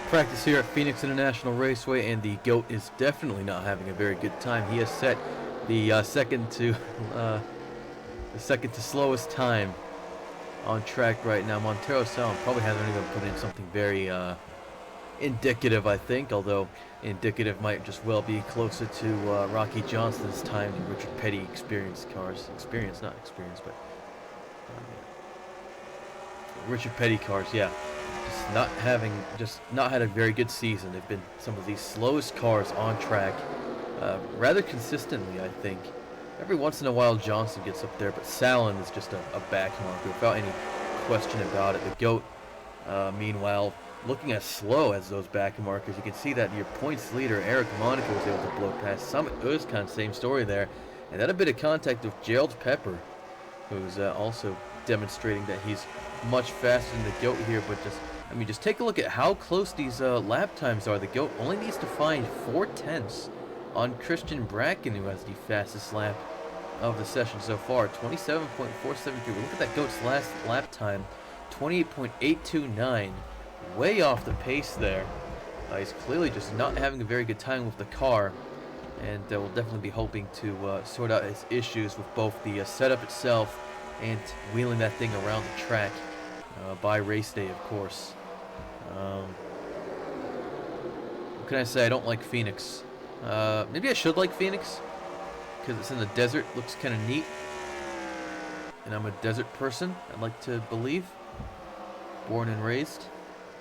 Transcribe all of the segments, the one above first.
Practice here at Phoenix International Raceway, and the GOAT is definitely not having a very good time. He has set the second to slowest time on track right now. Montero Sound probably hasn't even put in something very indicative, I think, although indicative might just well be closer to Rocky Johnston's time in Richard Petty experienced cars. Not experience, but Richard Petty cars, yeah. Just not had a very good season. They've been some of the slowest cars on track, rather consistently, I think. Every once in a while Johnson gets up there, but Salin is just a back marker without any question about it. The GOAT, meanwhile, looking as slow as those back markers. You can see that your points leader, Eric Monaco, was able to blow past Summit Özkan, same story there. And then a bit of contact with Gerald Pepper, who's also demonstrating that he's much faster than the GOAT here, but just take a look at how close these lap times are. The GOAT only needs to find 4/10 on Christian Bracken, who has the fastest lap of the session so far, 27.473. Look at that GOAT's last lap time, 28.829. Way off the pace there. He's clearly just not having a very good time with the car, and will definitely be hoping to sort out his issues with both the setup itself and wheeling that thing around the track by race day, of course. What can I say? I don't like Phoenix. Maybe I should like Phoenix because it's in the desert. Looks kind of neat, and I'm a desert person, I'd like to believe. Born and raised.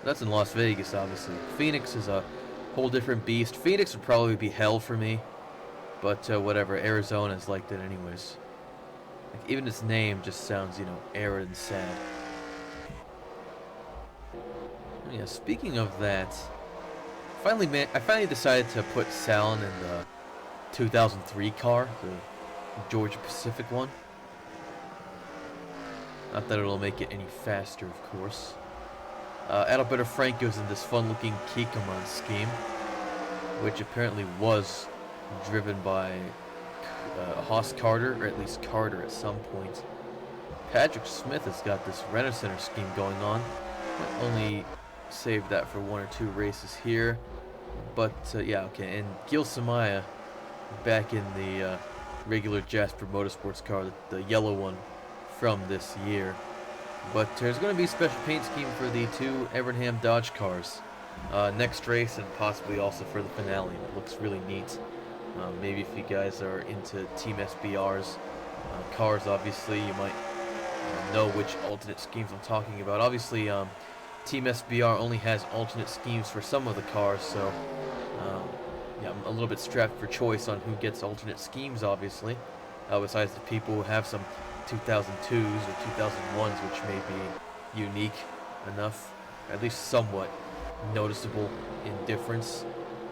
That's in Las Vegas, obviously. Phoenix is a whole different beast. Phoenix would probably be hell for me, but whatever. Arizona's like that anyways. Like, even its name just sounds, arid and sad. Yeah, speaking of that, I finally decided to put Salin in the 2003 car, the Georgia Pacific one. Not that it'll make it any faster, of course. Adalberto Franco's in this fun-looking Kikkoman scheme, which apparently was driven by Haas Carter, or at least Carter at some point. Patrick Smith has got this Renault Center scheme going on. Might only save that for one or two races here, but yeah, okay. And Gil Samaya back in the regular Jasper Motorsports car, the yellow one from this year. But there's going to be a special paint scheme for the two Evernham Dodge cars next race, and possibly also for the finale. It looks really neat. Maybe if you guys are into Team S.p.A.'s cars, obviously, you might know which alternate schemes I'm talking about. Obviously, Team S.p.A. only has alternate schemes for some of the cars, so yeah, I'm a little bit strapped for choice on who gets alternate schemes, obviously, besides the people who have some 2002s or 2001s, which may be unique enough, at least somewhat noticeable in difference.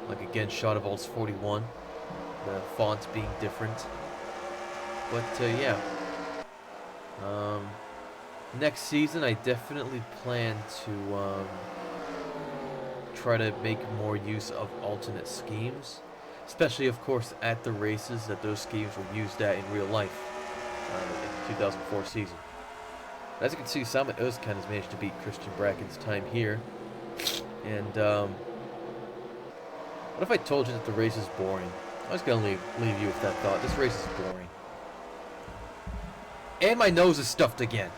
Like again, Shadowvolt's 41, the font being different. But yeah, next season I definitely plan to try to make more use of alternate schemes, especially of course at the races that those schemes were used at in real life. In the 2004 season. As you can see, Summit Özkan has managed to beat Christian Bracken's time here. And what if I told you that the race is boring? I was going to leave you with that thought. This race is boring. And my nose is stuffed again.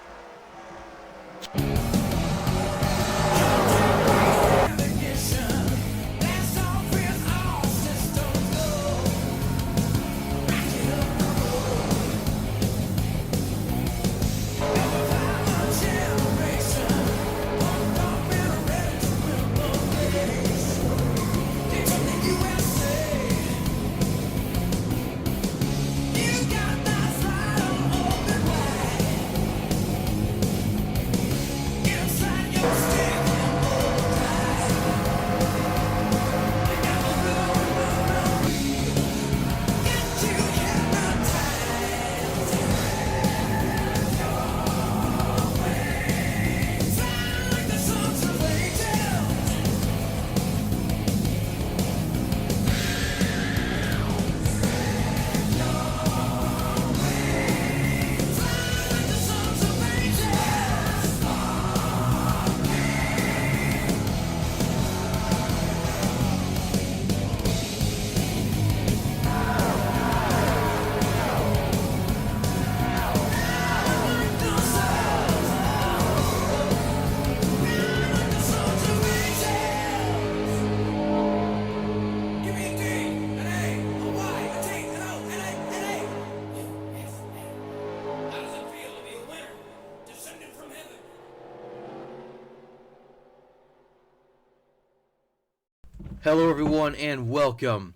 Hello everyone and welcome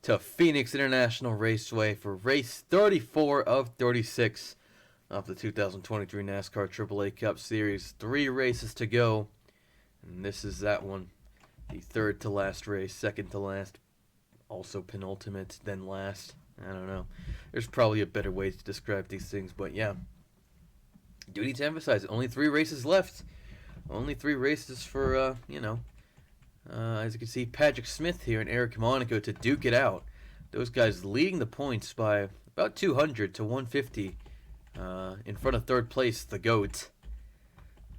to Phoenix International Raceway for race 34 of 36 of the 2023 NASCAR AAA Cup Series. 3 races to go, and this is that one. The third to last race, second to last, also penultimate, then last. I don't know. There's probably a better way to describe these things, but yeah. Do need to emphasize it. Only 3 races left. Only 3 races for, as you can see, Patrick Smith here and Eric Monaco to duke it out. Those guys leading the points by about 200 to 150 in front of third place, the GOAT.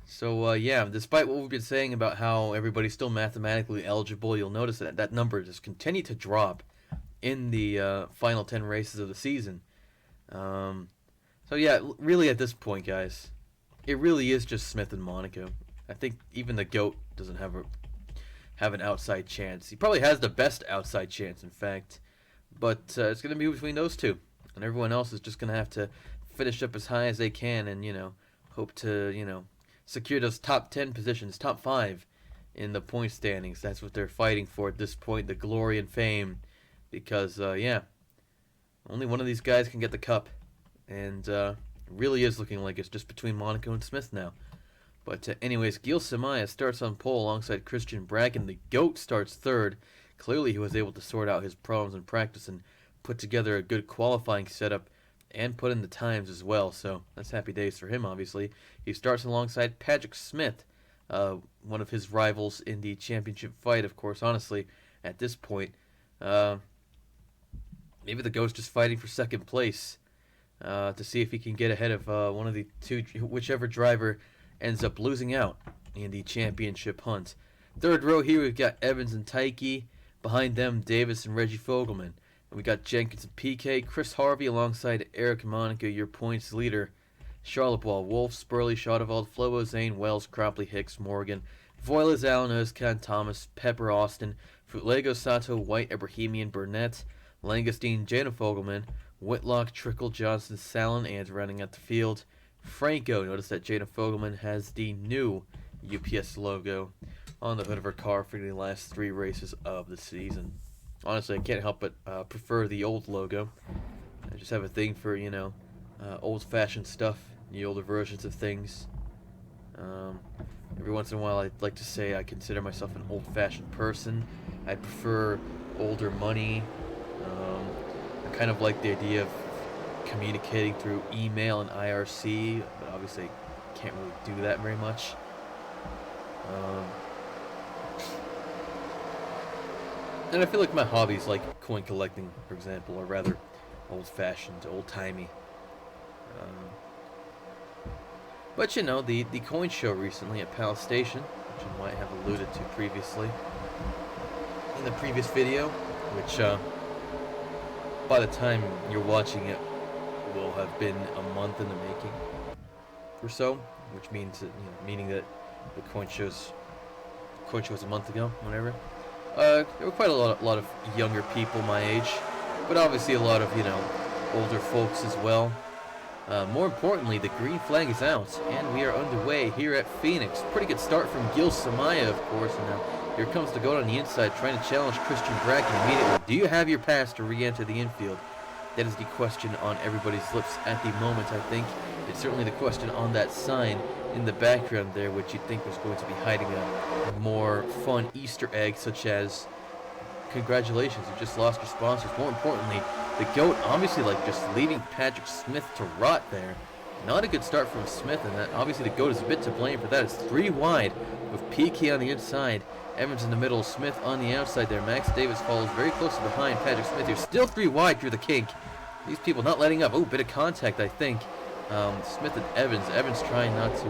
So, yeah, despite what we've been saying about how everybody's still mathematically eligible, you'll notice that that number just continued to drop in the final 10 races of the season. So, yeah, really at this point, guys, it really is just Smith and Monaco. I think even the GOAT doesn't have an outside chance. He probably has the best outside chance, in fact. But it's going to be between those two. And everyone else is just going to have to finish up as high as they can and, hope to, secure those top 10 positions, top 5 in the point standings. That's what they're fighting for at this point, the glory and fame. Because, only one of these guys can get the cup. And it really is looking like it's just between Monaco and Smith now. But anyways, Gil Samaya starts on pole alongside Christian Bracken. The GOAT starts third. Clearly he was able to sort out his problems in practice and put together a good qualifying setup and put in the times as well. So that's happy days for him, obviously. He starts alongside Patrick Smith, one of his rivals in the championship fight, of course. Honestly, at this point, maybe the GOAT's just fighting for second place to see if he can get ahead of one of the two, whichever driver ends up losing out in the championship hunt. Third row here, we've got Evans and Tyke. Behind them, Davis and Reggie Fogelman. And we got Jenkins and PK, Chris Harvey alongside Eric Monaco, your points leader. Charlebois, Wolf, Spurley, Schottevald, Flobo, Zane, Wells, Cropley, Hicks, Morgan, Voiles, Alanos, Can Thomas, Pepper, Austin, Futlego, Sato, White, Ibrahimian, Burnett, Langestein, Jana Fogelman, Whitlock, Trickle, Johnson, Sallin, and rounding out the field, Franco. Notice that Jana Fogelman has the new UPS logo on the hood of her car for the last 3 races of the season. Honestly, I can't help but prefer the old logo. I just have a thing for, old-fashioned stuff, the older versions of things. Every once in a while, I'd like to say I consider myself an old-fashioned person. I prefer older money. I kind of like the idea of communicating through email and IRC, but obviously can't really do that very much. And I feel like my hobbies, like coin collecting, for example, are rather old-fashioned, old-timey. But the coin show recently at Palace Station, which I might have alluded to previously in the previous video, which by the time you're watching it will have been a month in the making or so, which means that, meaning that the coin show was a month ago, whatever. There were quite a lot of younger people my age, but obviously a lot of older folks as well. More importantly, the green flag is out, and we are underway here at Phoenix. Pretty good start from Gil Samaya, of course, and now here comes the GOAT on the inside, trying to challenge Christian Bracken immediately. Do you have your pass to re-enter the infield? That is the question on everybody's lips at the moment, I think. It's certainly the question on that sign in the background there, which you'd think was going to be hiding a more fun Easter egg, such as, congratulations, you just lost your sponsors. More importantly, the GOAT obviously just leaving Patrick Smith to rot there. Not a good start from Smith, and that obviously the GOAT is a bit to blame for that. It's 3 wide with PK on the inside, Evans in the middle, Smith on the outside there. Max Davis follows very closely behind Patrick Smith here. Still 3 wide through the kink. These people not letting up. Oh, bit of contact, I think. Smith and Evans. Evans trying not to,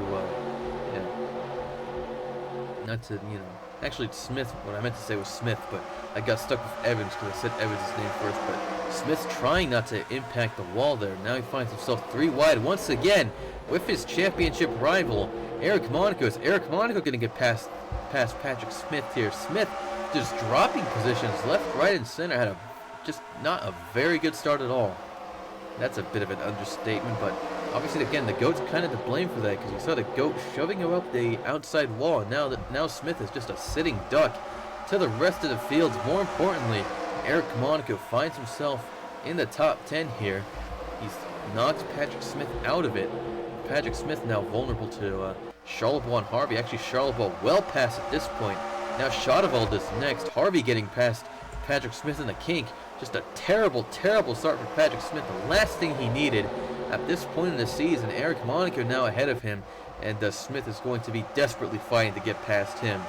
actually Smith, what I meant to say was Smith, but I got stuck with Evans because I said Evans' name first, but Smith trying not to impact the wall there. Now he finds himself 3 wide once again with his championship rival, Eric Monaco. Is Eric Monaco going to get past Patrick Smith here? Smith just dropping positions left, right, and center. Had just not a very good start at all. That's a bit of an understatement, but obviously, again, the GOAT's kind of to blame for that because you saw the GOAT shoving him up the outside wall, and now Smith is just a sitting duck. to the rest of the fields. More importantly, Eric Monaco finds himself in the top 10 here. He's knocked Patrick Smith out of it. Patrick Smith now vulnerable to Charlebois and Harvey. Actually, Charlebois well past at this point. Now Shadowald is next. Harvey getting past Patrick Smith in the kink. Just a terrible, terrible start for Patrick Smith. The last thing he needed at this point in the season. Eric Monaco now ahead of him. And Smith is going to be desperately fighting to get past him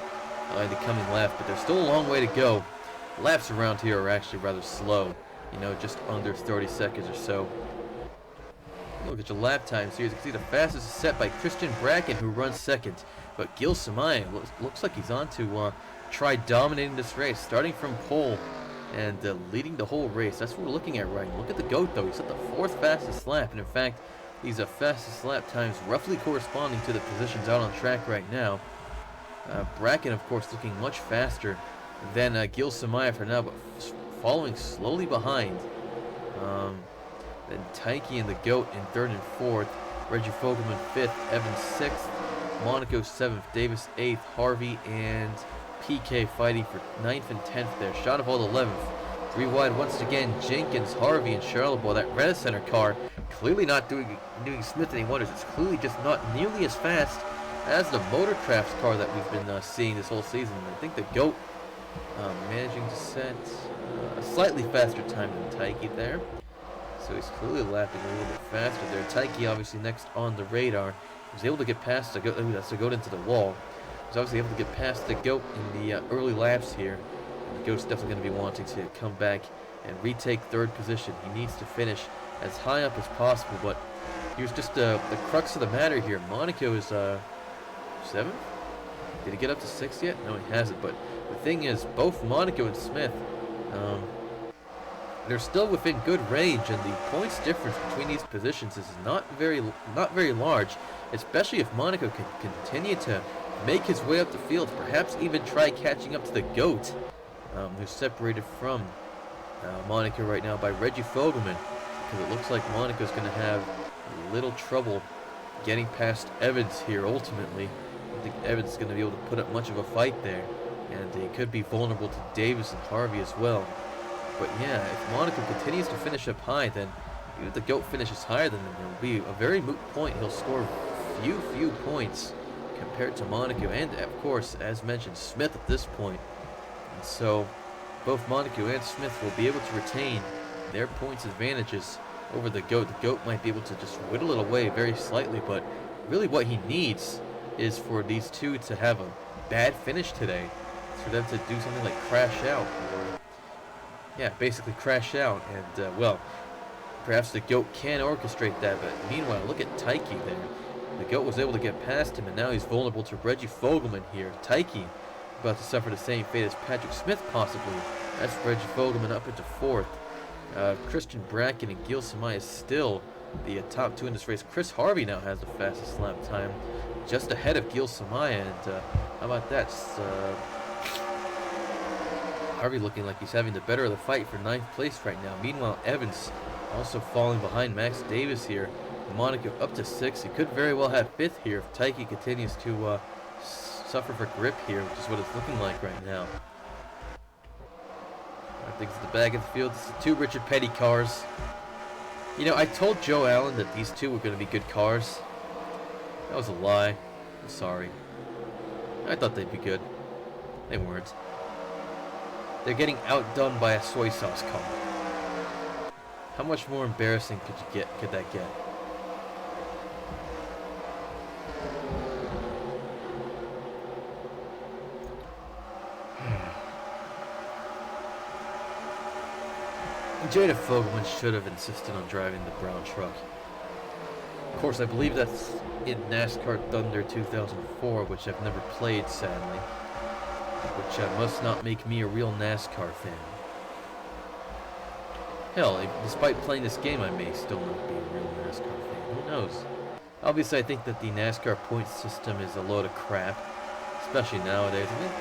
in the coming lap. But there's still a long way to go. Laps around here are actually rather slow. You know, just under 30 seconds or so. Look at your lap times here. As you can see, the fastest is set by Christian Bracken, who runs second. But Gil Samaya looks like he's on to try dominating this race, starting from pole and leading the whole race. That's what we're looking at right now. Look at the GOAT, though. He's at the 4th fastest lap. And in fact, these are fastest lap times roughly corresponding to the positions out on track right now. Bracken, of course, looking much faster than Gil Samaya for now, but following slowly behind. Then Taiki and the GOAT in 3rd and 4th. Reggie Fogelman 5th. Evans 6th. Monaco 7th. Davis 8th. Harvey and PK fighting for 9th and 10th there. Shadowald 11th. 3 wide once again. Jenkins, Harvey, and Charlebois. That Red Center car clearly not doing Smith any wonders. It's clearly just not nearly as fast as the Motorcrafts car that we've been seeing this whole season. I think the GOAT managing to set a slightly faster time than Taiki there. So he's clearly lapping a little bit faster there. Taiki obviously next on the radar. He was able to get past the GOAT. That's the GOAT into the wall. He was obviously able to get past the GOAT in the early laps here. And the GOAT's definitely going to be wanting to come back and retake 3rd position. He needs to finish as high up as possible. But here's just the crux of the matter here. Monaco is 7th? Did he get up to 6th yet? No, he hasn't. But the thing is, both Monaco and Smith, they're still within good range, and the points difference between these positions is not very large, especially if Monaco can continue to make his way up the field, perhaps even try catching up to the GOAT, who's separated from Monaco right now by Reggie Fogelman, because it looks like Monaco's going to have little trouble getting past Evans here ultimately. I don't think Evans is going to be able to put up much of a fight there, and he could be vulnerable to Davis and Harvey as well. But yeah, if Monaco continues to finish up high, then even if the GOAT finishes higher than them, it'll be a very moot point. He'll score few points compared to Monaco, and of course, as mentioned, Smith at this point. And so both Monaco and Smith will be able to retain their points advantages over the GOAT. The GOAT might be able to just whittle it away very slightly, but really what he needs is for these two to have a bad finish today, for them to do something like crash out, or yeah, basically crash out, and well, perhaps the GOAT can orchestrate that, but meanwhile, look at Taiki there. The GOAT was able to get past him, and now he's vulnerable to Reggie Fogelman here. Taiki about to suffer the same fate as Patrick Smith, possibly. That's Reggie Fogelman up into 4th. Christian Bracken and Gil Samaya still the top 2 in this race. Chris Harvey now has the fastest lap time, just ahead of Gil Samaya, and how about that? Harvey looking like he's having the better of the fight for 9th place right now. Meanwhile, Evans also falling behind Max Davis here. Monaco up to 6th. He could very well have 5th here if Taiki continues to suffer for grip here, which is what it's looking like right now. I think it's the back of the field. This is 2 Richard Petty cars. You know, I told Joe Allen that these 2 were going to be good cars. That was a lie. I'm sorry. I thought they'd be good. They weren't. They're getting outdone by a soy sauce car. How much more embarrassing could that get? Jada Fogelman should have insisted on driving the brown truck. Of course, I believe that's in NASCAR Thunder 2004, which I've never played, sadly. Which must not make me a real NASCAR fan. Hell, despite playing this game, I may still not be a real NASCAR fan. Who knows? Obviously, I think that the NASCAR point system is a load of crap, especially nowadays. I mean,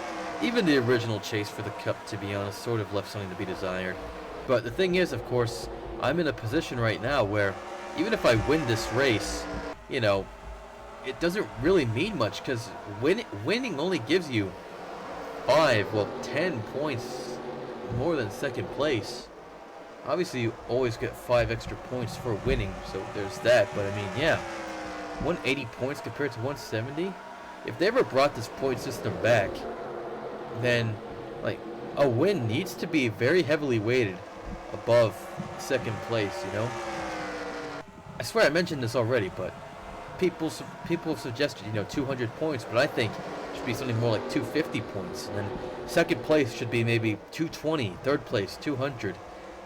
even the original chase for the Cup, to be honest, sort of left something to be desired. But the thing is, of course, I'm in a position right now where even if I win this race, you know, it doesn't really mean much, because winning only gives you 10 points more than second place. Obviously, you always get 5 extra points for winning, so there's that. But I mean, yeah, 180 points compared to 170. If they ever brought this point system back, then like a win needs to be very heavily weighted above second place. You know, I swear I mentioned this already, but people have suggested 200 points, but I think it should be something more like 250 points, and then second place should be maybe 220, third place 200.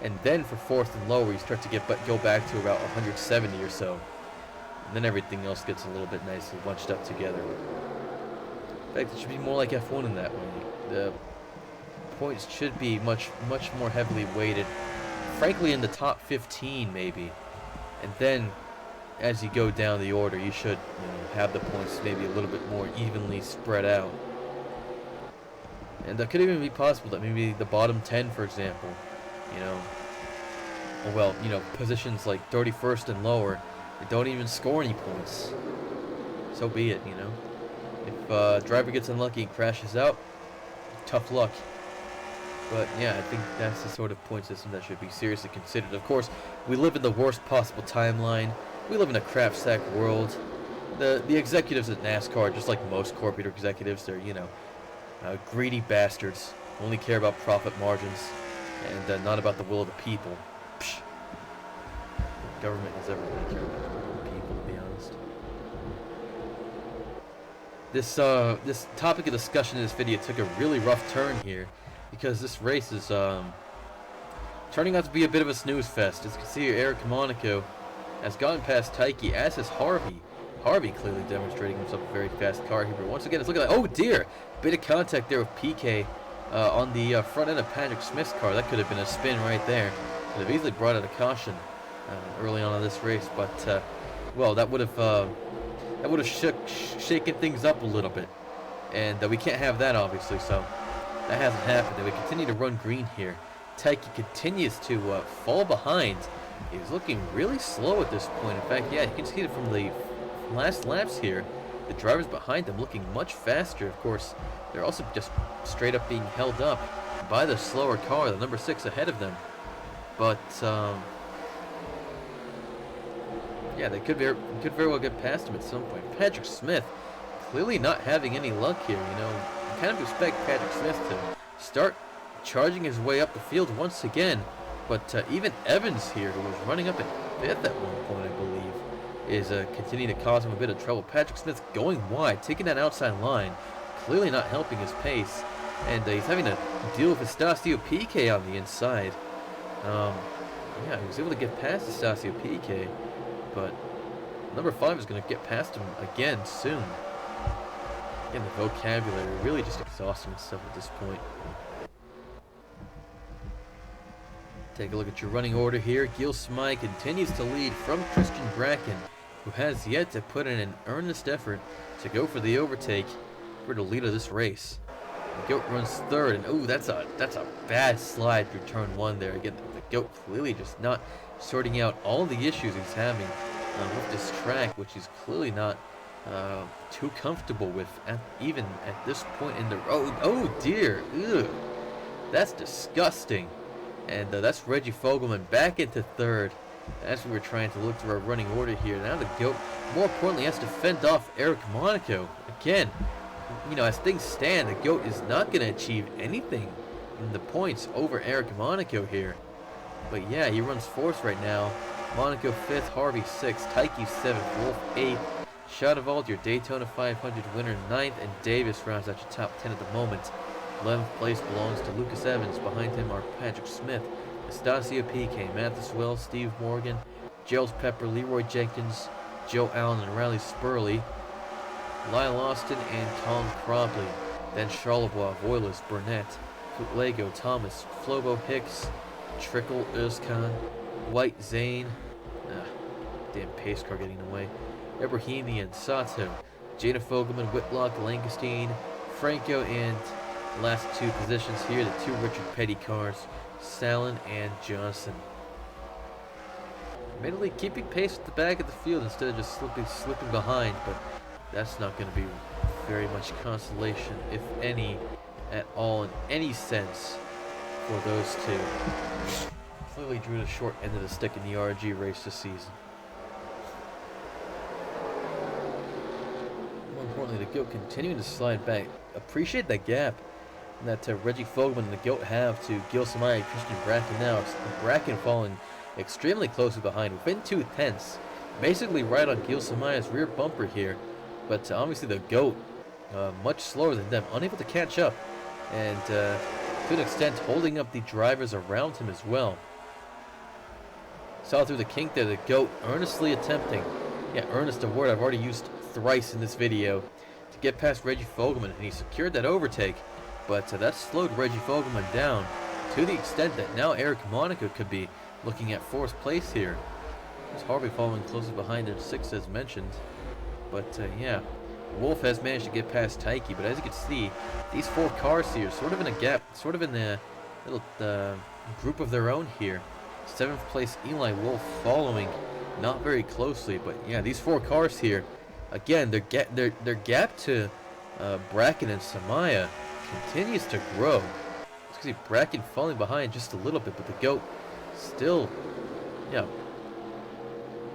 And then for fourth and lower, you start to go back to about 170 or so. And then everything else gets a little bit nicely bunched up together. In fact, it should be more like F1 in that way. The points should be much more heavily weighted. Frankly, in the top 15 maybe. And then, as you go down the order, you should have the points maybe a little bit more evenly spread out. And that could even be possible that maybe the bottom 10, for example, positions like 31st and lower, they don't even score any points. So be it, If a driver gets unlucky and crashes out, tough luck. But yeah, I think that's the sort of point system that should be seriously considered. Of course, we live in the worst possible timeline. We live in a crap sack world. The executives at NASCAR, just like most corporate executives, they're greedy bastards. Only care about profit margins and not about the will of the people. Psh. Government has ever really cared about the will of the people, to be honest. This topic of discussion in this video took a really rough turn here, because this race is turning out to be a bit of a snooze fest. As you can see here, Eric Monaco has gotten past Taiki, as has Harvey. Harvey clearly demonstrating himself a very fast car here, but once again, it's looking like, oh dear, bit of contact there with PK on the front end of Patrick Smith's car. That could have been a spin right there. Could have easily brought out a caution early on in this race, but well, that would have shaken things up a little bit, and we can't have that, obviously. So that hasn't happened. And we continue to run green here. Taiki continues to fall behind. He's looking really slow at this point. In fact, yeah, you can see it from the last laps here. The drivers behind them looking much faster. Of course, they're also just straight up being held up by the slower car, the number 6 ahead of them. But yeah, they could very well get past him at some point. Patrick Smith clearly not having any luck here. You kind of expect Patrick Smith to start charging his way up the field once again. But even Evans here, who was running up at 5th at one point, I believe, is continuing to cause him a bit of trouble. Patrick Smith going wide, taking that outside line, clearly not helping his pace. And he's having to deal with Estacio PK on the inside. Yeah, he was able to get past Estacio PK, but number 5 is going to get past him again soon. Again, the vocabulary really just exhausting itself at this point. Take a look at your running order here. Gil Smythe continues to lead from Christian Bracken, who has yet to put in an earnest effort to go for the overtake for the lead of this race. The GOAT runs 3rd, and oh, that's a bad slide through turn 1 there. Again, the GOAT clearly just not sorting out all the issues he's having with this track, which he's clearly not too comfortable with, even at this point in the road. Oh dear, ugh, that's disgusting. And that's Reggie Fogelman back into 3rd. As we were trying to look through our running order here. Now the GOAT, more importantly, has to fend off Eric Monaco. Again, as things stand, the GOAT is not going to achieve anything in the points over Eric Monaco here. But yeah, he runs 4th right now. Monaco 5th, Harvey 6th, Taiki 7th, Wolf 8th. Shadowald, your Daytona 500 winner, 9th, and Davis rounds out your top 10 at the moment. 11th place belongs to Lucas Evans. Behind him are Patrick Smith, Estacio PK, Mathis Wells, Steve Morgan, Gerald Pepper, Leroy Jenkins, Joe Allen, and Riley Spurley, Lyle Austin, and Tom Cropley. Then Charlebois, Voiles, Burnett, Lego, Thomas, Flobo, Hicks, Trickle, Özkan, White, Zane, damn pace car getting away, Ibrahimian, Sato, Jada Fogelman, Whitlock, Lankenstein, Franco, and last 2 positions here, the 2 Richard Petty cars, Sallin and Johnson. Admittedly keeping pace at the back of the field instead of just slipping behind, but that's not going to be very much consolation, if any, at all in any sense for those two. Clearly drew the short end of the stick in the RG race this season. More importantly, the GOAT continuing to slide back. Appreciate that gap that Reggie Fogelman and the GOAT have to Gil Samaya and Christian Bracken now. Bracken falling extremely closely behind, within 2/10, basically right on Gil Samaya's rear bumper here. But obviously the GOAT much slower than them, unable to catch up, and to an extent holding up the drivers around him as well. Saw through the kink there, the GOAT earnestly attempting, earnest a word I've already used thrice in this video, to get past Reggie Fogelman, and he secured that overtake, but that slowed Reggie Fogelman down to the extent that now Eric Monaco could be looking at 4th place here. There's Harvey following closely behind in 6th as mentioned, but yeah, Wolf has managed to get past Taiki, but as you can see, these 4 cars here sort of in a gap, sort of in a little group of their own here. 7th place Eli Wolf following not very closely, but yeah, these 4 cars here, again, their gap to Bracken and Samaya continues to grow. You can see Bracken falling behind just a little bit, but the GOAT still,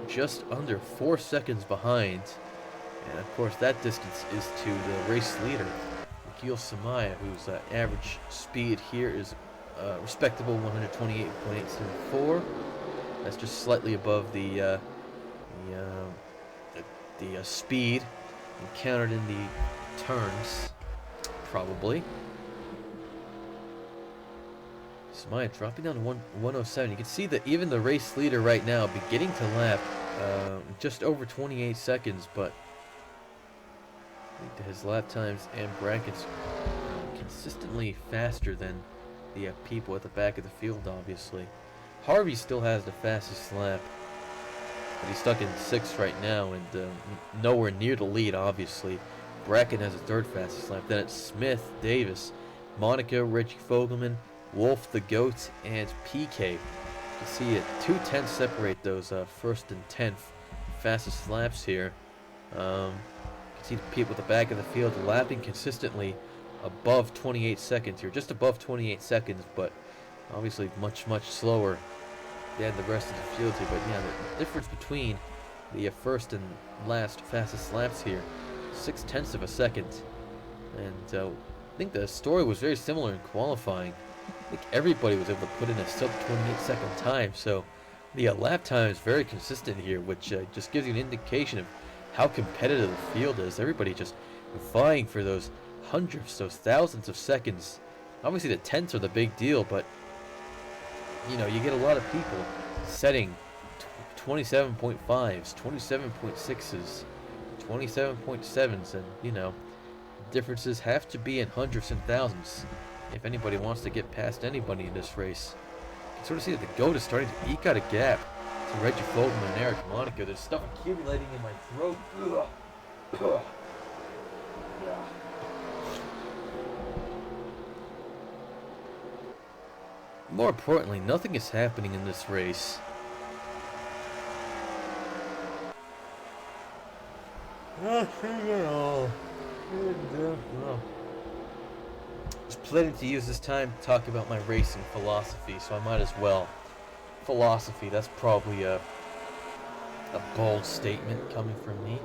just under 4 seconds behind. And of course, that distance is to the race leader, Gil Samaya, whose average speed here is respectable 128.874. That's just slightly above the speed encountered in the turns, probably. Samaya dropping down to 107. You can see that even the race leader right now beginning to lap just over 28 seconds, but I think his lap times and brackets consistently faster than the people at the back of the field, obviously. Harvey still has the fastest lap, but he's stuck in 6th right now and nowhere near the lead, obviously. Bracken has the 3rd fastest lap. Then it's Smith, Davis, Monaco, Reggie Fogelman, Wolf, the GOAT, and PK. You can see it, 2/10 separate those 1st and 10th fastest laps here. You can see the people at the back of the field lapping consistently above 28 seconds here, just above 28 seconds, but obviously much slower than the rest of the field here. But yeah, the difference between the 1st and last fastest laps here, 0.6 of a second. And I think the story was very similar in qualifying. I think everybody was able to put in a sub 28 second time, so the lap time is very consistent here, which just gives you an indication of how competitive the field is. Everybody just vying for those hundreds, those thousands of seconds. Obviously the tenths are the big deal, but you know, you get a lot of people setting 27.5s, 27.6s, 27.7s, and you know, differences have to be in hundreds and thousands if anybody wants to get past anybody in this race. You can sort of see that the GOAT is starting to eke out a gap to Reggie Fogelman and Eric Monaco. There's stuff accumulating in my throat. Ugh. Yeah. More importantly, nothing is happening in this race. Nothing at all. I was planning to use this time to talk about my racing philosophy, so I might as well. Philosophy, that's probably a bold statement coming from me.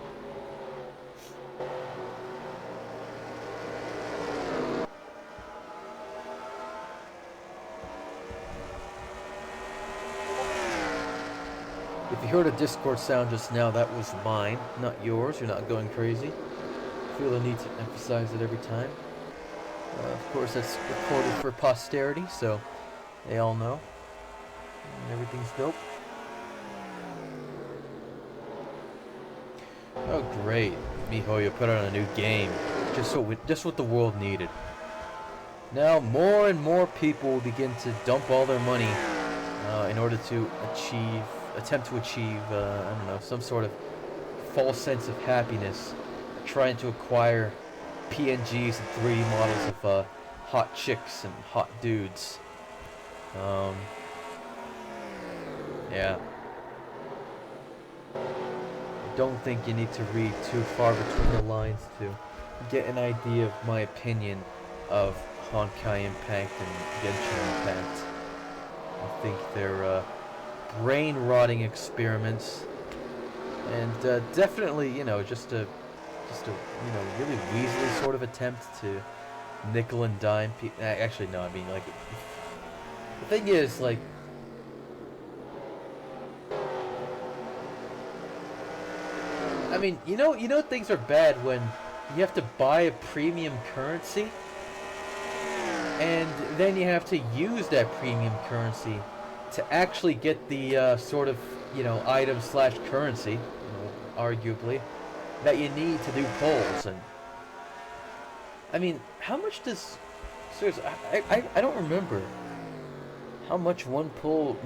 If you heard a Discord sound just now, that was mine, not yours. You're not going crazy. I feel the need to emphasize it every time. Of course, that's recorded for posterity, so they all know. And everything's dope. Oh, great. MiHoYo put out a new game. Just what the world needed. Now, more and more people will begin to dump all their money in order to attempt to achieve, I don't know, some sort of false sense of happiness, trying to acquire PNGs and 3D models of hot chicks and hot dudes. Yeah. I don't think you need to read too far between the lines to get an idea of my opinion of Honkai Impact and Genshin Impact. I think they're brain-rotting experiments, and definitely, just a really weaselly sort of attempt to nickel and dime. Actually, no. I mean, like, the thing is, like, I mean, things are bad when you have to buy a premium currency, and then you have to use that premium currency to actually get the sort of, item slash currency, arguably, that you need to do polls. And I mean, how much does, seriously, I don't remember how much one full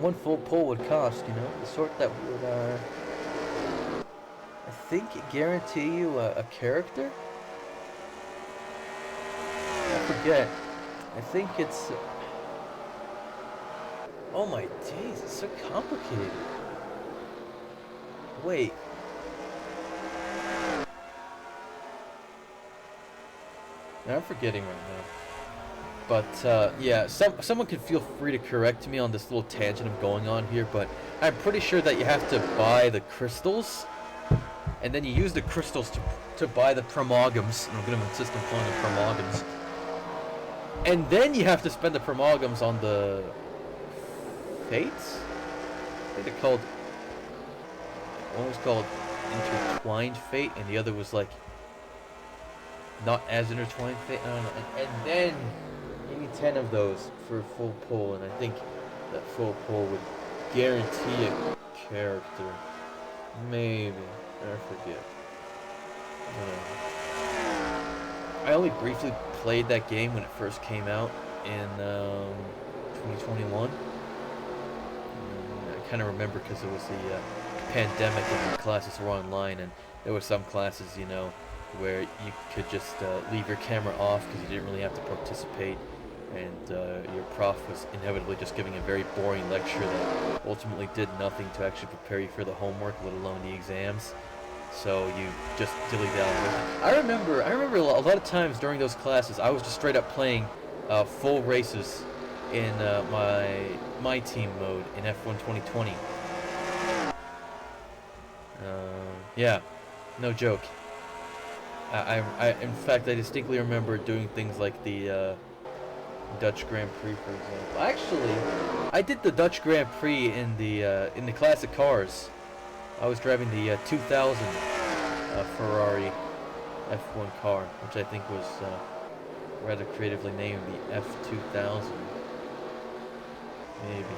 poll would cost, the sort that would, I think, guarantee you a character? I forget. I think it's, oh my days, it's so complicated. Wait. I'm forgetting right now. But, yeah, someone can feel free to correct me on this little tangent I'm going on here, but I'm pretty sure that you have to buy the crystals, and then you use the crystals to buy the promogams. I'm going to insist on calling them promogams. And then you have to spend the promogams on the fates? I think they're called, one was called Intertwined Fate, and the other was like not as intertwined fate. I don't know. And then you need 10 of those for a full pull, and I think that full pull would guarantee a character. Maybe. I forget. I only briefly played that game when it first came out in 2021. I kind of remember because it was the pandemic and the classes were online, and there were some classes, where you could just leave your camera off because you didn't really have to participate, and your prof was inevitably just giving a very boring lecture that ultimately did nothing to actually prepare you for the homework, let alone the exams. So you just dilly dally. I remember a lot of times during those classes, I was just straight up playing full races in my team mode in F1 2020. Yeah, no joke. In fact, I distinctly remember doing things like the Dutch Grand Prix, for example. Actually, I did the Dutch Grand Prix in the classic cars. I was driving the 2000 Ferrari F1 car, which I think was rather creatively named the F2000. Maybe.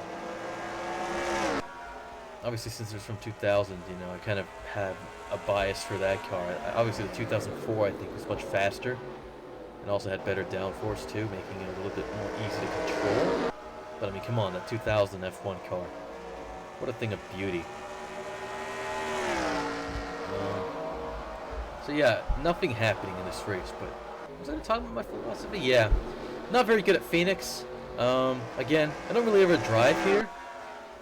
Obviously, since it was from 2000, I kind of have a bias for that car. Obviously, the 2004 I think was much faster, and also had better downforce too, making it a little bit more easy to control. But I mean, come on, that 2000 F1 car, what a thing of beauty. So yeah, nothing happening in this race, but was I talking about my philosophy? Yeah, not very good at Phoenix. Again, I don't really ever drive here.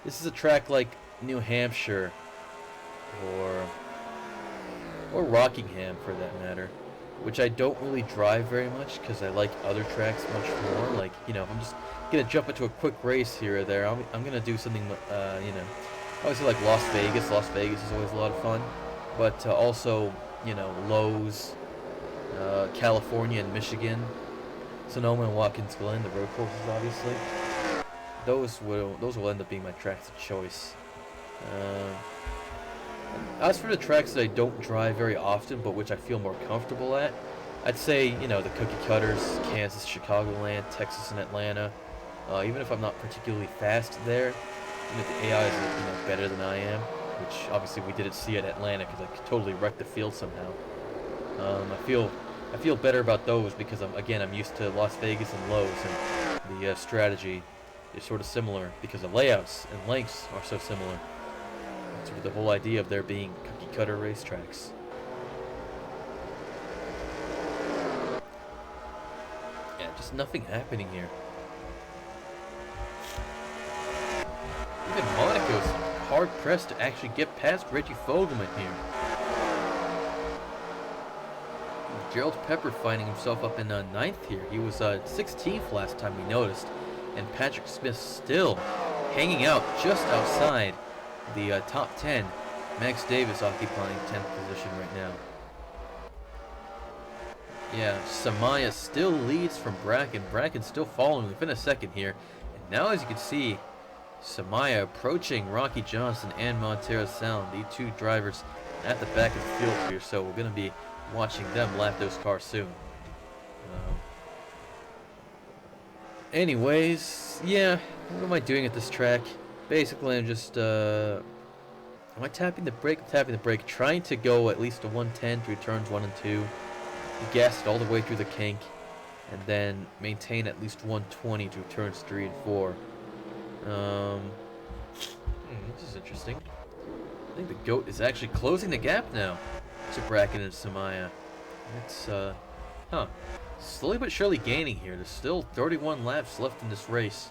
This is a track like New Hampshire or Rockingham for that matter, which I don't really drive very much because I like other tracks much more. Like, if I'm just gonna jump into a quick race here or there, I'm gonna do something, obviously like Las Vegas. Las Vegas is always a lot of fun, but also, Lowe's, California and Michigan, Sonoma and Watkins Glen, the road courses, obviously. Those will end up being my tracks of choice. As for the tracks that I don't drive very often, but which I feel more comfortable at, I'd say, the cookie cutters, Kansas, Chicagoland, Texas, and Atlanta. Even if I'm not particularly fast there, even if the AI is better than I am, which obviously we didn't see at Atlanta because I totally wrecked the field somehow. I feel better about those because I'm used to Las Vegas and Lowe's, and the strategy is sort of similar because the layouts and lengths are so similar. That's sort of the whole idea of there being cookie cutter racetracks. Yeah, just nothing happening here. Even Monaco's hard pressed to actually get past Reggie Fogelman here. Gerald Pepper finding himself up in 9th here. He was 16th last time we noticed. And Patrick Smith still hanging out just outside the top 10. Max Davis occupying 10th position right now. Yeah, Samaya still leads from Bracken. Bracken's still following within a second here. And now, as you can see, Samaya approaching Rocky Johnson and Montero Sound, the two drivers at the back of the field here. So we're going to be watching them lap those cars soon. Anyways, yeah, what am I doing at this track? Basically, I'm just, am I tapping the brake? I'm tapping the brake, trying to go at least a 110 through turns 1 and 2. Gas it all the way through the kink, and then maintain at least 120 through turns 3 and 4. This is interesting. I think the GOAT is actually closing the gap now to Bracken and Samaya. It's, slowly but surely gaining here. There's still 31 laps left in this race.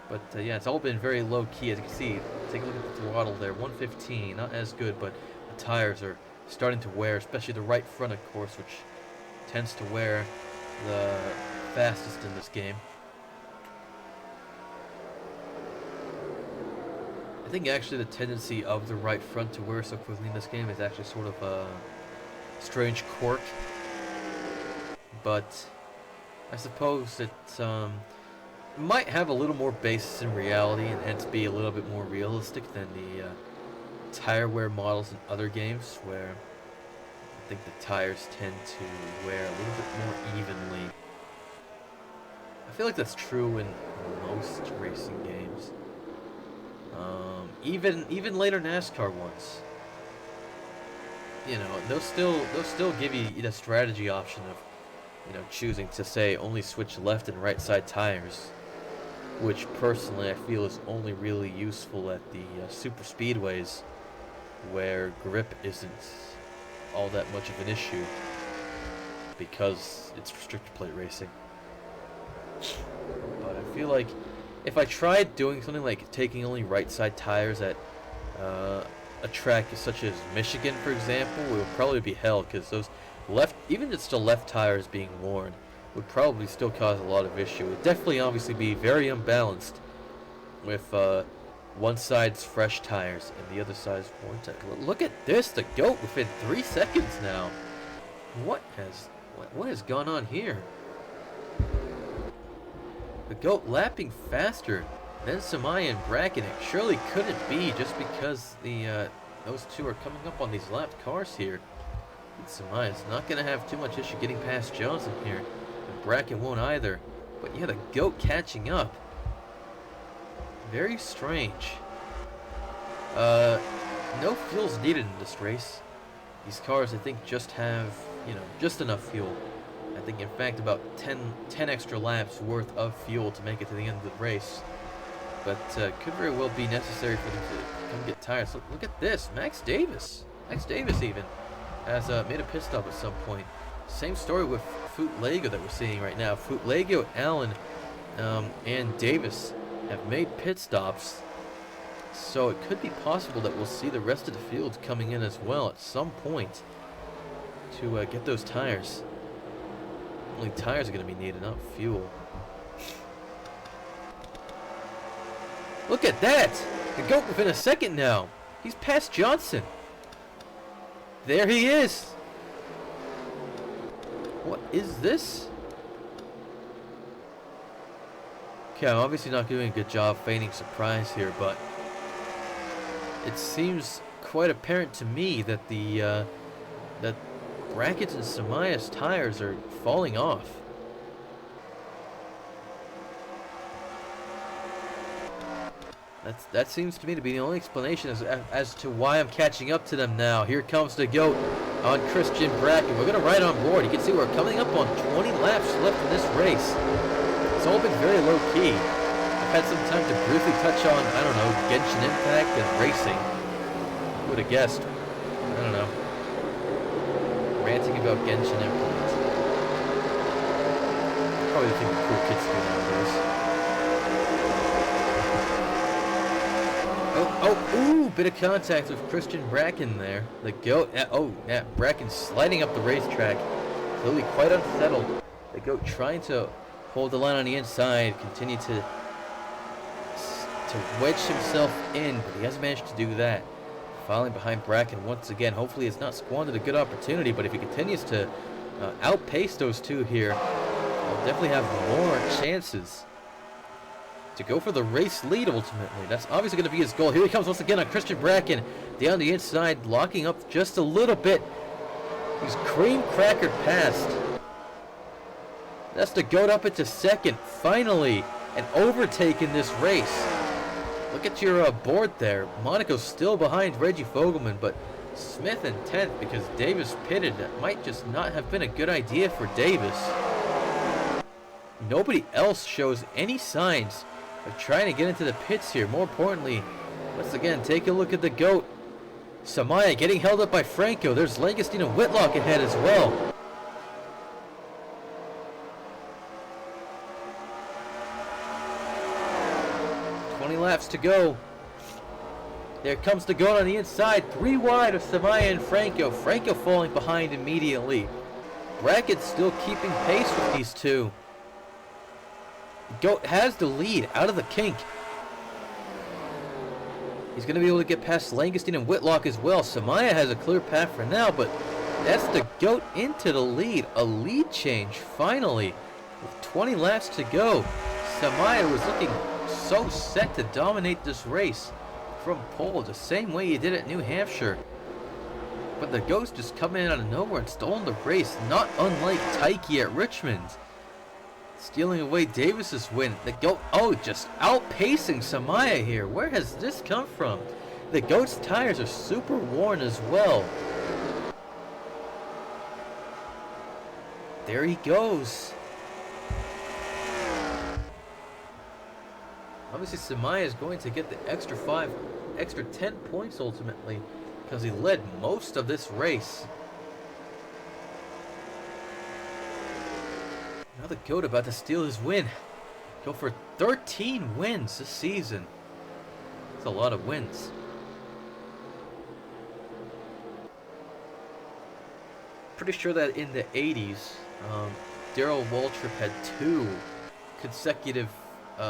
But, yeah, it's all been very low-key. As you can see, take a look at the throttle there. 115, not as good, but the tires are starting to wear, especially the right front, of course, which tends to wear the fastest in this game. I think actually the tendency of the right front to wear so quickly in this game is actually sort of a strange quirk. But I suppose it might have a little more basis in reality and hence be a little bit more realistic than the tire wear models in other games, where I think the tires tend to wear a little bit more evenly. I feel like that's true in most racing games. Even later NASCAR ones. You know, they'll still give you the strategy option of, you know, choosing to say only switch left and right side tires, which personally I feel is only really useful at the super speedways, where grip isn't all that much of an issue because it's restrictor plate racing. But I feel like if I tried doing something like taking only right side tires at a track such as Michigan, for example, it would probably be hell, because those left, even just the left tires being worn, would probably still cause a lot of issue. It would definitely obviously be very unbalanced with one side's fresh tires and the other side's worn tires. Look at this, the GOAT within 3 seconds now. What has gone on here? The GOAT lapping faster than Samaya and Bracken. It surely couldn't be just because the those two are coming up on these lapped cars here. And Samaya's not going to have too much issue getting past Johnson here. And Bracken won't either. But yeah, the GOAT catching up. Very strange. No fuel's needed in this race. These cars, I think, just have, you know, just enough fuel. I think, in fact, about 10 extra laps worth of fuel to make it to the end of the race. But could very well be necessary for them to come get tires. Look at this, Max Davis. Max Davis even has made a pit stop at some point. Same story with Lego that we're seeing right now. Lego, Allen, and Davis have made pit stops. So it could be possible that we'll see the rest of the field coming in as well at some point to get those tires. Only tires are going to be needed, not fuel. Look at that! The GOAT within a second now. He's past Johnson. There he is. What is this? Okay, I'm obviously not doing a good job feigning surprise here, but it seems quite apparent to me that the that Bracken's and Samaya's tires are falling off. That seems to me to be the only explanation as to why I'm catching up to them now. Here comes the GOAT on Christian Bracken. We're going to ride on board. You can see we're coming up on 20 laps left in this race. It's all been very low-key. I've had some time to briefly touch on, I don't know, Genshin Impact and racing. Who would have guessed? I don't know. Ranting about Genshin Impact. Probably the thing the cool kids do nowadays. Ooh, bit of contact with Christian Bracken there. The GOAT. Oh, yeah, Bracken sliding up the racetrack. clearly quite unsettled. The goat trying to hold the line on the inside, continue to wedge himself in, but he hasn't managed to do that. Falling behind Bracken once again. Hopefully it's not squandered a good opportunity, but if he continues to outpace those two here, he'll definitely have more chances to go for the race lead ultimately. That's obviously going to be his goal. Here he comes once again on Christian Bracken. Down the inside, locking up just a little bit. He's cream crackered past. That's the goat up into second. Finally, an overtake in this race. Look at your board there. Monaco's still behind Reggie Fogelman, but Smith in 10th because Davis pitted. That might just not have been a good idea for Davis. Nobody else shows any signs of trying to get into the pits here. More importantly, once again, take a look at the goat. Samaya getting held up by Franco. There's Langestein and Whitlock ahead as well. Laps to go. There comes the goat on the inside, 3 wide of Samaya and Franco. Franco falling behind immediately. Brackett still keeping pace with these two. Goat has the lead out of the kink. He's going to be able to get past Langestein and Whitlock as well. Samaya has a clear path for now, but that's the goat into the lead. A lead change finally with 20 laps to go. Samaya was looking so set to dominate this race from pole the same way he did at New Hampshire. But the goat's just coming in out of nowhere and stolen the race, not unlike Taiki at Richmond. Stealing away Davis's win. The goat, just outpacing Samaya here. Where has this come from? The goat's tires are super worn as well. There he goes. Obviously, Samaya is going to get the extra 10 points ultimately, because he led most of this race. Now the goat about to steal his win. Go for 13 wins this season. That's a lot of wins. Pretty sure that in the 80s, Darrell Waltrip had 2 consecutive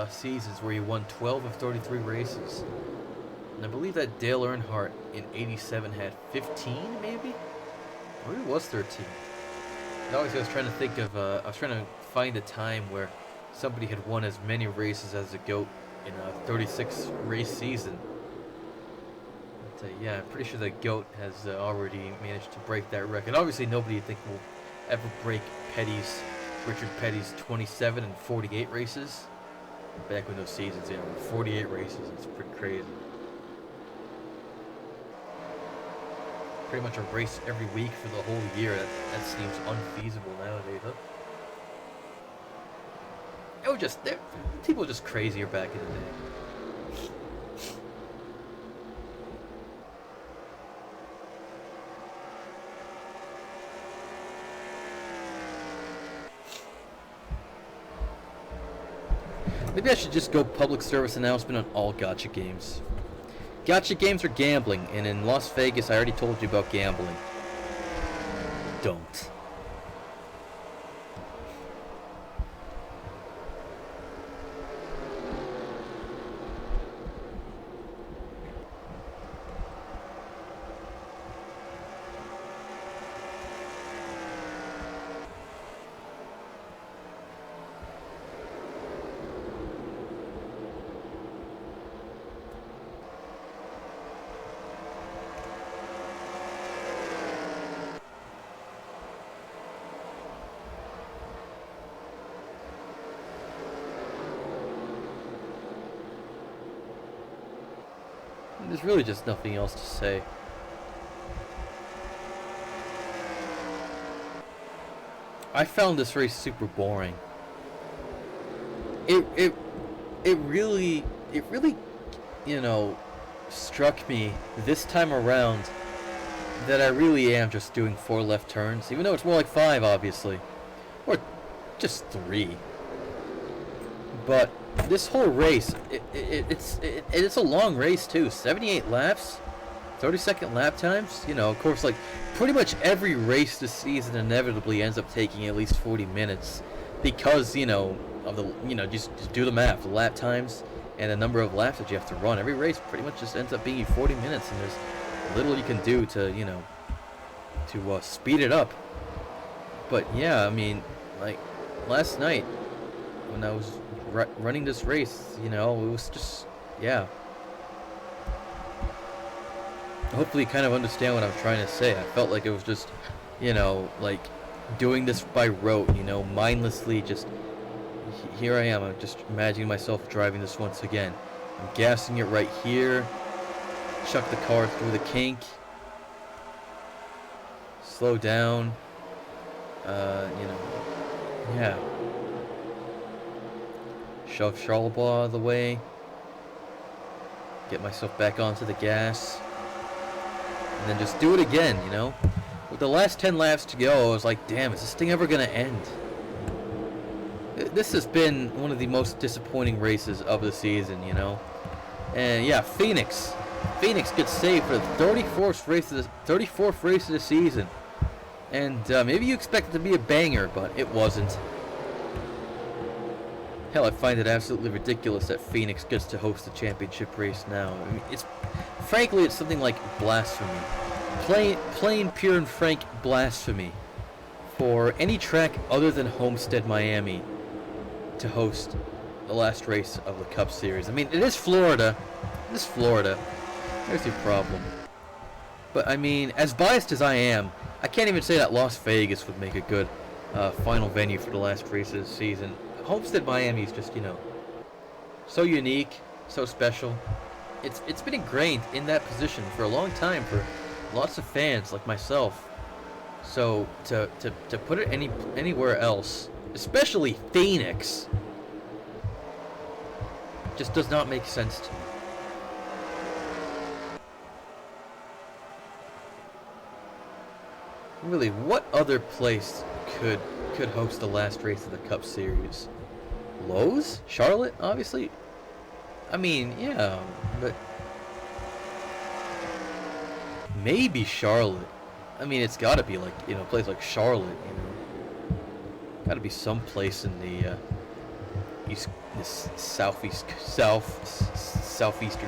seasons where he won 12 of 33 races. And I believe that Dale Earnhardt in 87 had 15 maybe? Or it was 13. I was trying to think of, I was trying to find a time where somebody had won as many races as the GOAT in a 36 race season. But yeah, I'm pretty sure the GOAT has already managed to break that record. Obviously nobody I think will ever break Richard Petty's 27 and 48 races. Back when those seasons, 48 races, it's pretty crazy. Pretty much a race every week for the whole year. That seems unfeasible nowadays, huh? People were just crazier back in the day. Maybe I should just go public service announcement on all gacha games. Gacha games are gambling, and in Las Vegas, I already told you about gambling. Don't. There's really just nothing else to say. I found this race super boring. It really, you know, struck me this time around that I really am just doing 4 left turns, even though it's more like 5, obviously, or just 3. But this whole race, it's a long race too. 78 laps. 30-second lap times, you know, of course, like, pretty much every race this season inevitably ends up taking at least 40 minutes because, you know, of the, you know, just do the math, the lap times and the number of laps that you have to run. Every race pretty much just ends up being 40 minutes, and there's little you can do to, you know, to speed it up. But yeah, I mean, like, last night when I was running this race, you know, it was just, yeah. Hopefully you kind of understand what I'm trying to say. I felt like it was just, you know, like doing this by rote, you know, mindlessly. Just here I am. I'm just imagining myself driving this once again. I'm gassing it right here. Chuck the car through the kink. Slow down. You know, yeah. Shove Charlebois out of the way. Get myself back onto the gas. And then just do it again, you know? With the last 10 laps to go, I was like, damn, is this thing ever going to end? This has been one of the most disappointing races of the season, you know? And yeah, Phoenix. Phoenix gets saved for the 34th race of the season. And maybe you expect it to be a banger, but it wasn't. Hell, I find it absolutely ridiculous that Phoenix gets to host the championship race now. I mean, frankly, it's something like blasphemy. Plain, pure and frank blasphemy for any track other than Homestead, Miami to host the last race of the Cup Series. I mean, it is Florida. It is Florida. There's your problem. But, I mean, as biased as I am, I can't even say that Las Vegas would make a good final venue for the last race of the season. Homestead, Miami is just, you know, so unique, so special. It's been ingrained in that position for a long time for lots of fans like myself. So to put it anywhere else, especially Phoenix, just does not make sense to me. Really, what other place could host the last race of the Cup Series? Lowe's? Charlotte, obviously? I mean, yeah, but maybe Charlotte. I mean, it's got to be like, you know, a place like Charlotte, you know. Got to be some place in the southeastern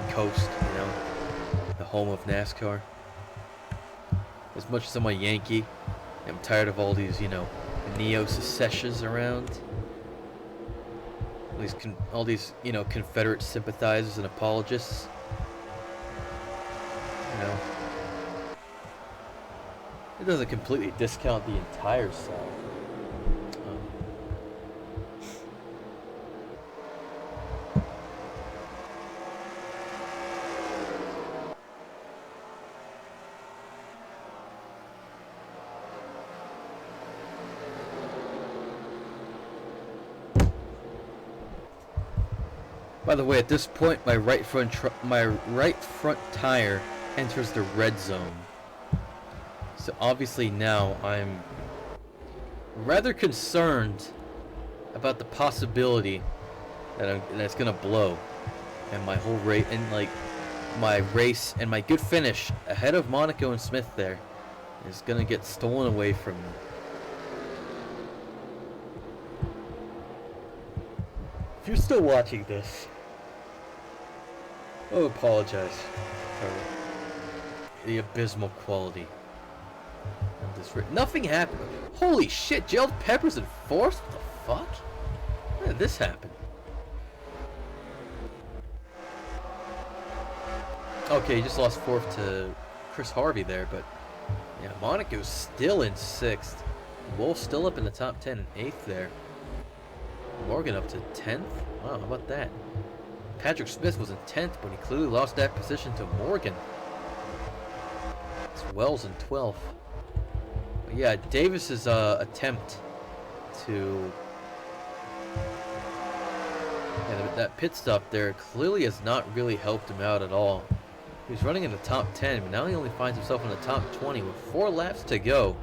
coast, you know, the home of NASCAR. As much as I'm a Yankee, I'm tired of all these, you know, neo-secessions around. All these, you know, Confederate sympathizers and apologists. You know, it doesn't completely discount the entire South. By the way, at this point, my right front tire enters the red zone. So obviously now I'm rather concerned about the possibility that it's gonna blow, and my whole race and like my race and my good finish ahead of Monaco and Smith there is gonna get stolen away from me. If you're still watching this, I apologize for the abysmal quality of this. Nothing happened. Holy shit, Gerald Pepper's in fourth? What the fuck? When did this happen? Okay, he just lost fourth to Chris Harvey there, but yeah, Monaco's still in sixth. Wolf still up in the top 10 and eighth there. Morgan up to 10th? Wow, how about that? Patrick Smith was in 10th, but he clearly lost that position to Morgan. It's Wells in 12th. But yeah, Davis's attempt to... Yeah, that pit stop there clearly has not really helped him out at all. He was running in the top 10, but now he only finds himself in the top 20 with 4 laps to go.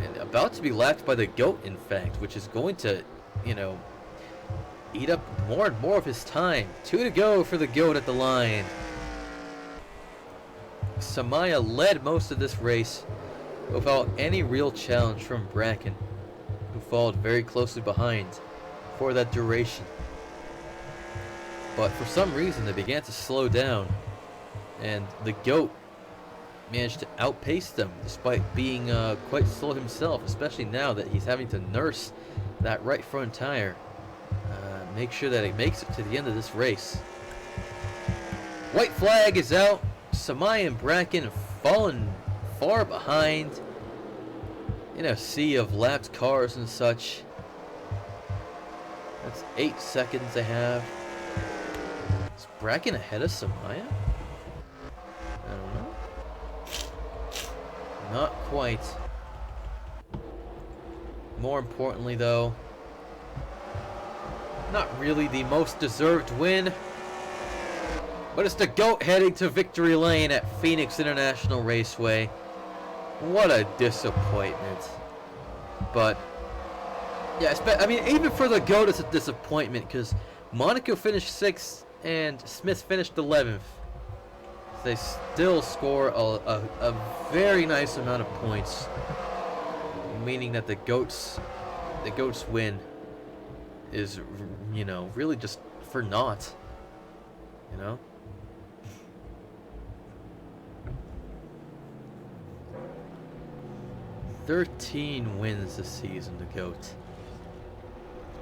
And about to be lapped by the GOAT, in fact, which is going to, you know, eat up more and more of his time. 2 to go for the GOAT at the line. S.p.A led most of this race without any real challenge from Bracken, who followed very closely behind for that duration. But for some reason they began to slow down, and the GOAT managed to outpace them despite being quite slow himself, especially now that he's having to nurse that right front tire. Make sure that he makes it to the end of this race. White flag is out. S.p.A and Bracken have fallen far behind in a sea of lapped cars and such. That's 8 seconds they have. Is Bracken ahead of S.p.A? I don't know. Not quite. More importantly, though, not really the most deserved win, but it's the GOAT heading to victory lane at Phoenix International Raceway. What a disappointment. But yeah, I mean, even for the GOAT, it's a disappointment because Monaco finished 6th and Smith finished 11th. They still score a very nice amount of points, meaning that the GOAT's win is, you know, really just for naught, you know. "13 wins this season, the GOAT.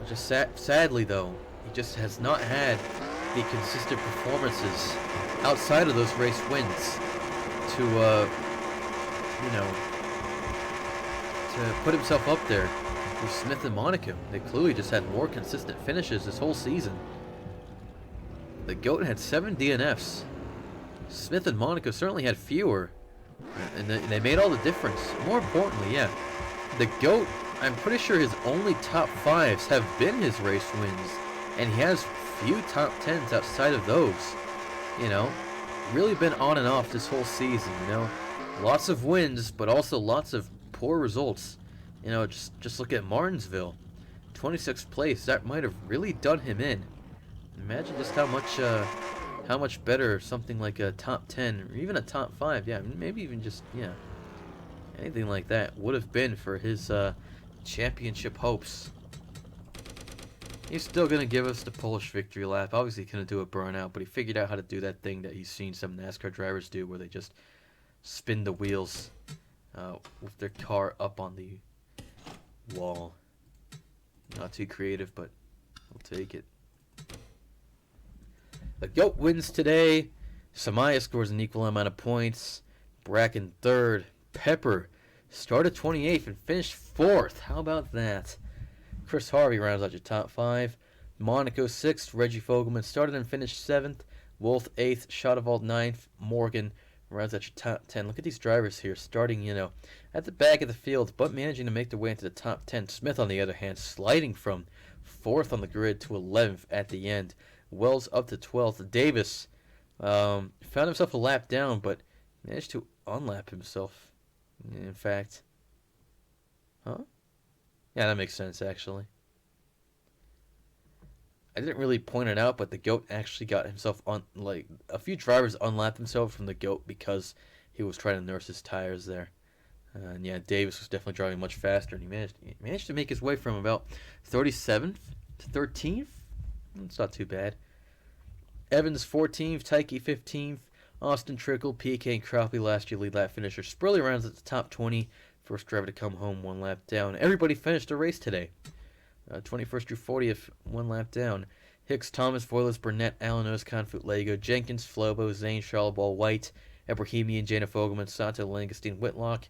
Just sadly, though, he just has not had the consistent performances outside of those race wins to, you know, to put himself up there with Smith and Monaco. They clearly just had more consistent finishes this whole season. The GOAT had 7 DNFs. Smith and Monaco certainly had fewer, and they made all the difference. More importantly, yeah, the GOAT, I'm pretty sure his only top 5s have been his race wins, and he has few top 10s outside of those. You know, really been on and off this whole season, you know. Lots of wins, but also lots of poor results. You know, just look at Martinsville. 26th place, that might have really done him in. Imagine just how much better something like a top 10 or even a top 5, yeah, maybe even just, yeah, anything like that would have been for his championship hopes. He's still going to give us the Polish victory lap. Obviously he couldn't do a burnout, but he figured out how to do that thing that he's seen some NASCAR drivers do where they just spin the wheels with their car up on the wall. Not too creative, but we'll take it. The GOAT wins today. S.p.A scores an equal amount of points. Bracken 3rd. Pepper started 28th and finished 4th. How about that? Chris Harvey rounds out your top 5. Monaco 6th. Reggie Fogelman started and finished 7th. Wolf 8th. Schottewald 9th. Morgan rounds out your top 10. Look at these drivers here starting, you know, at the back of the field, but managing to make their way into the top 10. Smith, on the other hand, sliding from 4th on the grid to 11th at the end. Wells up to 12th. Davis found himself a lap down, but managed to unlap himself. In fact, huh? Yeah, that makes sense, actually. I didn't really point it out, but the GOAT actually got himself on, like, a few drivers unlapped themselves from the GOAT because he was trying to nurse his tires there. And yeah, Davis was definitely driving much faster, and he managed to make his way from about 37th to 13th. It's not too bad. Evans 14th, Tyke 15th, Austin Trickle, PK, and Crappie last year lead lap finisher. Spurley rounds at the top 20, first driver to come home 1 lap down. Everybody finished the race today. 21st through 40th, 1 lap down. Hicks, Thomas, Voiles, Burnett, Allen, Osconfut, Lego, Jenkins, Flobo, Zane, Charleball, White, Ebrahimian, Jana Fogelman, Sato, Langestein, Whitlock.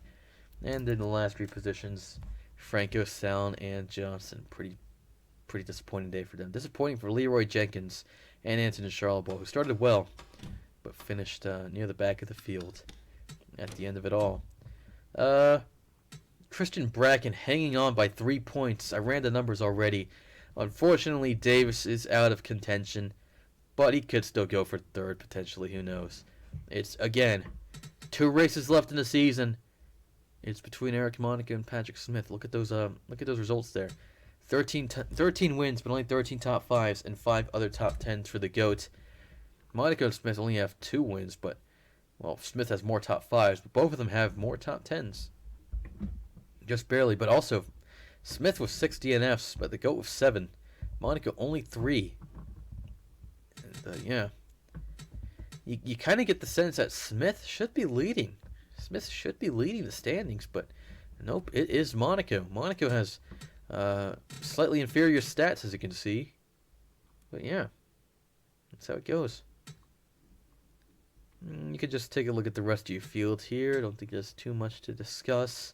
And in the last 3 positions, Franco, Sallin, and Johnson. Pretty disappointing day for them. Disappointing for Leroy Jenkins and Anthony Charleball, who started well, but finished near the back of the field at the end of it all. Christian Bracken hanging on by 3 points. I ran the numbers already. Unfortunately, Davis is out of contention, but he could still go for 3rd, potentially. Who knows? It's, again, 2 races left in the season. It's between Eric Monaco and Patrick Smith. Look at those results there. 13 wins, but only 13 top 5s and 5 other top 10s for the GOAT. Monaco and Smith only have 2 wins, but Well, Smith has more top 5s, but both of them have more top 10s. Just barely, but also Smith with 6 DNFs, but the GOAT with 7. Monaco only 3. And, yeah. You kind of get the sense that Smith should be leading. Smith should be leading the standings, but nope, it is Monaco. Monaco has slightly inferior stats, as you can see. But yeah, that's how it goes. You could just take a look at the rest of your field here. I don't think there's too much to discuss.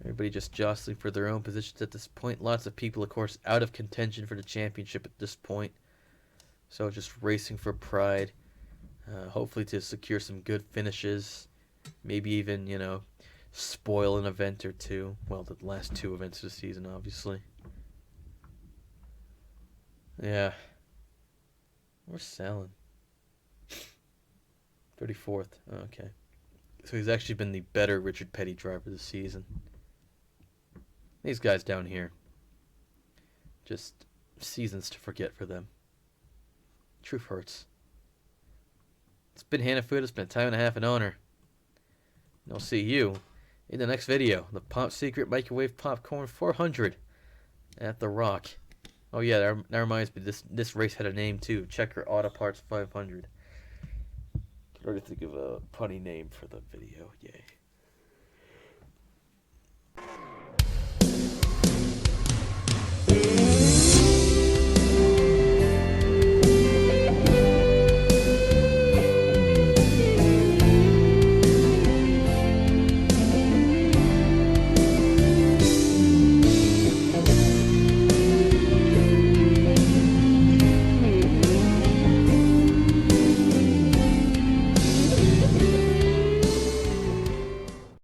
Everybody just jostling for their own positions at this point. Lots of people, of course, out of contention for the championship at this point. So just racing for pride. Hopefully to secure some good finishes. Maybe even, you know, spoil an event or two. Well, the last 2 events of the season, obviously. Yeah. Where's Salin? 34th. Oh, okay. So he's actually been the better Richard Petty driver this season. These guys down here. Just seasons to forget for them. Truth hurts. It's been Hanafood. It's been a time and a half in honor. And I'll see you in the next video. The Pop Secret Microwave Popcorn 400 at the Rock. Oh yeah, that reminds me. This race had a name too. Checker Auto Parts 500. Trying to think of a punny name for the video. Yay.